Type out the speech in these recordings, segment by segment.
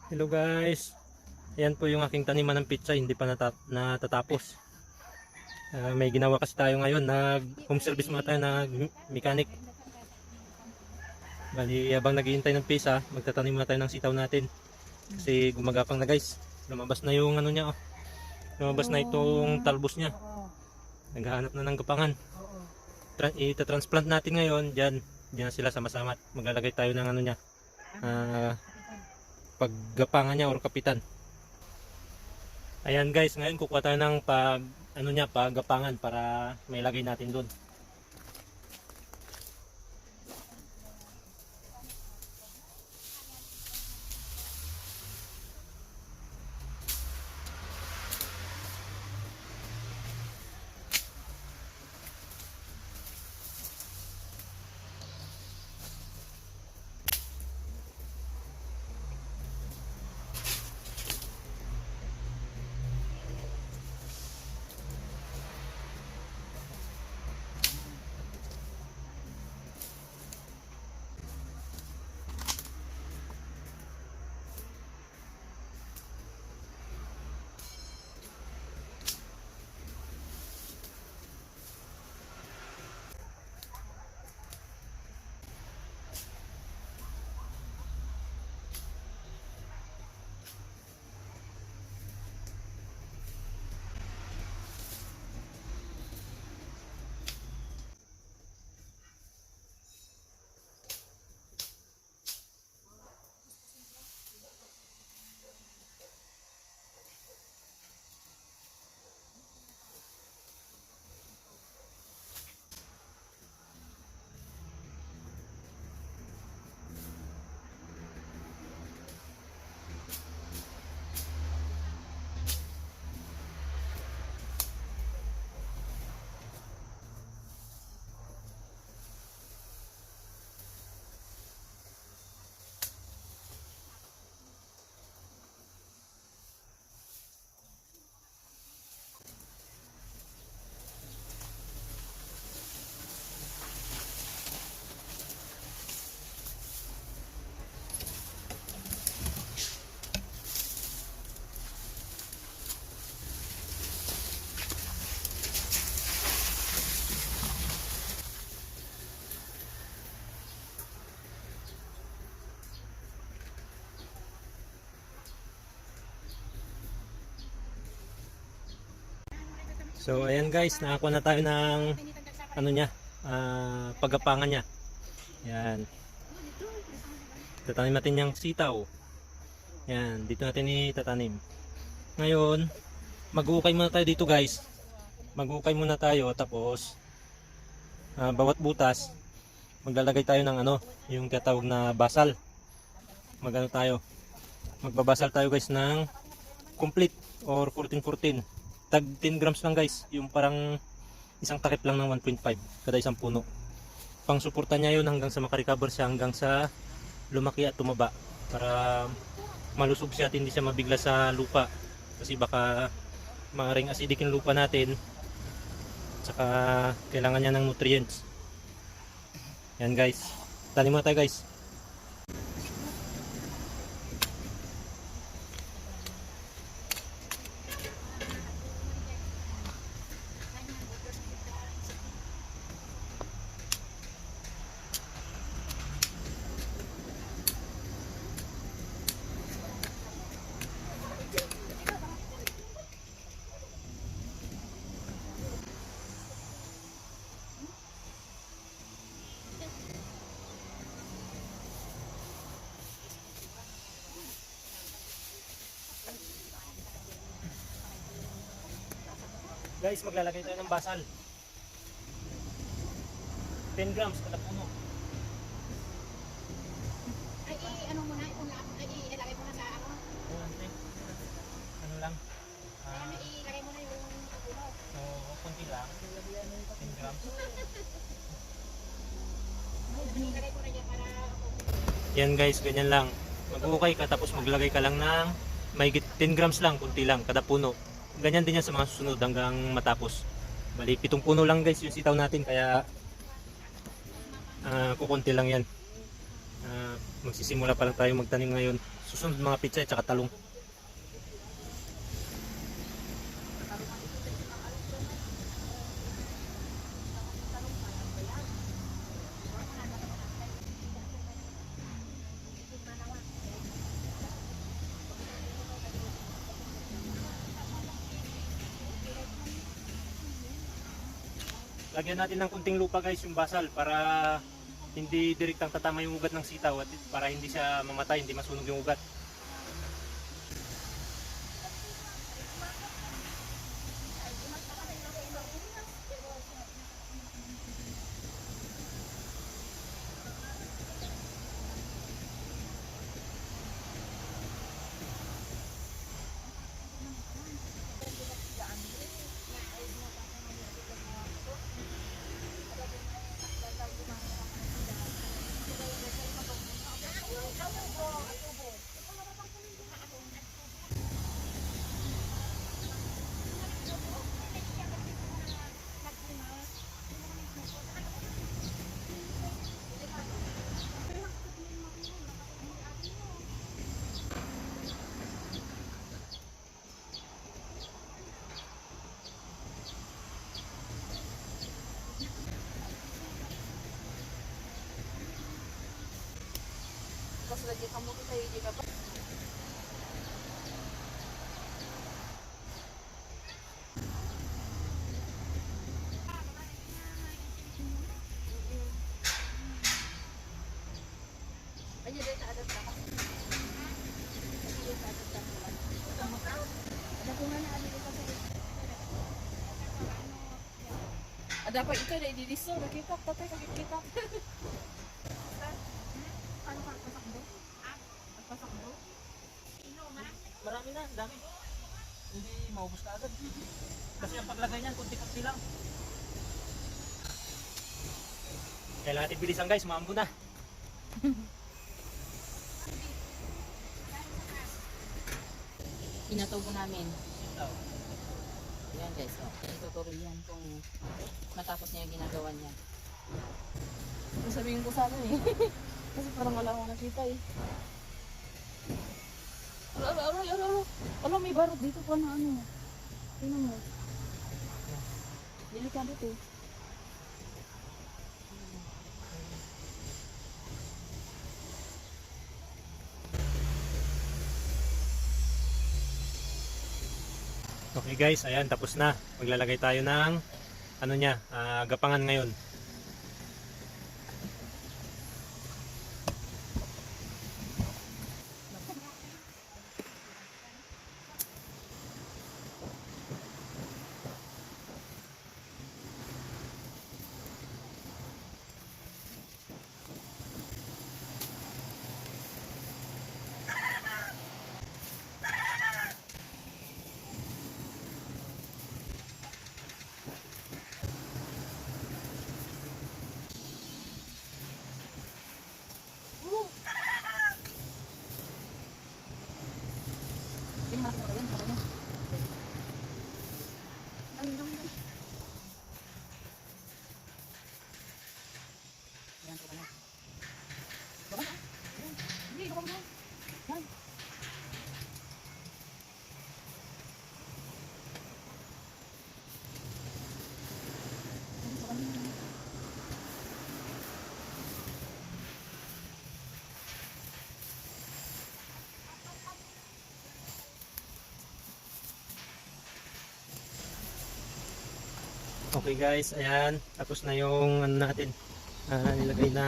Hello guys. Ayan po yung aking taniman ng pizza, hindi pa natatapos. May ginawa kasi tayo ngayon, nag home service muna tayo, nag mechanic. Bali, habang naghihintay ng pizza, magtatanim muna tayo ng sitaw natin. Kasi gumagapang na guys. Lumabas na yung ano niya, oh. Lumabas na itong talbos niya. Naghahanap na ng gapangan. Ita-transplant natin ngayon, diyan sila sama-sama. Maglalagay tayo ng ano niya. Paggapangan niya or kapitan. Ayan guys, ngayon kukuha tayo ng paggapangan para may lagay natin doon. So ayan guys, nakakuha na tayo ng ano niya, paggapangan niya. Yan. Tatanim natin yung sitaw. Yan, dito natin itatanim. Ngayon, mag-uukay muna tayo dito guys. Mag-uukay muna tayo tapos bawat butas maglalagay tayo ng ano, yung tinatawag na basal. Magano tayo? Magbabasal tayo guys ng complete or 14-14. Tag 10 grams lang guys, yung parang isang takip lang ng 1.5 kada isang puno. Pang suporta niya yun hanggang sa makarecover siya, hanggang sa lumaki at tumaba, para malusog siya at hindi siya mabigla sa lupa, kasi baka maaaring acidic yung lupa natin, saka kailangan niya ng nutrients. Yan guys, tanim muna tayo guys. Guys, maglalagay tayo ng basal. 10 grams kada puno. Ano mo na, ilagay mo na sa ano? Ano lang? Ilagay mo na yung puno. So, konti lang. 10 grams. Ilagay ko na dyan para... Yan guys, ganyan lang. Mag-ukay ka tapos maglagay ka lang ng mahigit 10 grams lang, konti lang kada puno. Ganyan din yan sa mga susunod hanggang matapos. Bali, 7 puno lang guys yung sitaw natin, kaya kukunti lang yan. magsisimula pa lang tayo magtanim ngayon. Susunod mga pizza at saka talong. Lagyan natin ng kunting lupa guys yung basal para hindi direktang tatama yung ugat ng sitaw at para hindi siya mamatay, hindi masunog yung ugat. Pas lagi kamu tuh kayak juga Pak. Aja deh tak ada berapa. Ada bunganya ada di kasih. Ada apa itu ada di desa udah kita tapi kaki kita. Marami na, dami. Hindi maubos ka agad. Kasi ang paglagay niyan, kunti-kunti lang. Kailangan natin bilisan guys, maambo na. Inatubo namin. Sitaw. Yan guys, oh. Ituturo yan kung matapos niya yung ginagawa niya. Sabihin ko sana eh. Kasi parang wala akong nakita eh. Ala, may barot dito pa na ano. Tingnan mo. Delikado to. Okay guys, ayan tapos na. Maglalagay tayo ng ano niya, gapangan ngayon. Ini masuk ke dalam katanya. Yan po kanya. Baba na. Hindi, baba mo. Yan. Okay guys, ayan, tapos na yung ano natin, nilagay na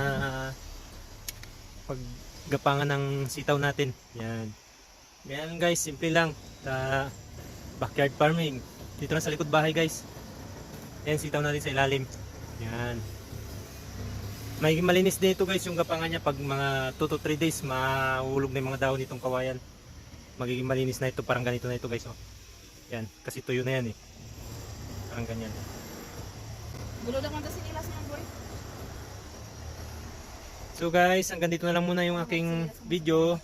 paggapangan ng sitaw natin. Yan. Yan guys, simple lang sa backyard farming. Dito lang sa likod bahay guys. Yan, sitaw natin sa ilalim. Yan. May malinis din ito guys yung gapangan niya. Pag mga 2 to 3 days, mahulog na yung mga dahon nitong kawayan. Magiging malinis na ito, parang ganito na ito guys. Oh. Yan, kasi tuyo na yan eh. Parang ganyan. Gulo naman kasi nila sa boy. So guys, hanggang dito na lang muna yung aking video.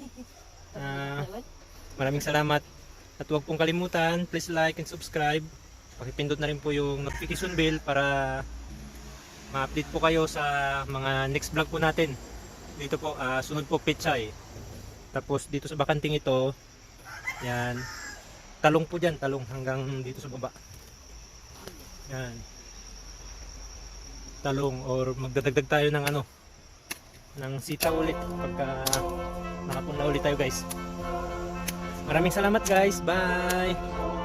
Maraming salamat. At huwag pong kalimutan, please like and subscribe. Pakipindot na rin po yung notification bell para ma-update po kayo sa mga next vlog po natin. Dito po, sunod po pechay. Tapos dito sa bakanting ito, yan, talong po dyan, talong hanggang dito sa baba. Yan. Talong or magdadagdag tayo ng ano, ng sitaw ulit pagka nakapunla ulit tayo guys. Maraming salamat guys. Bye!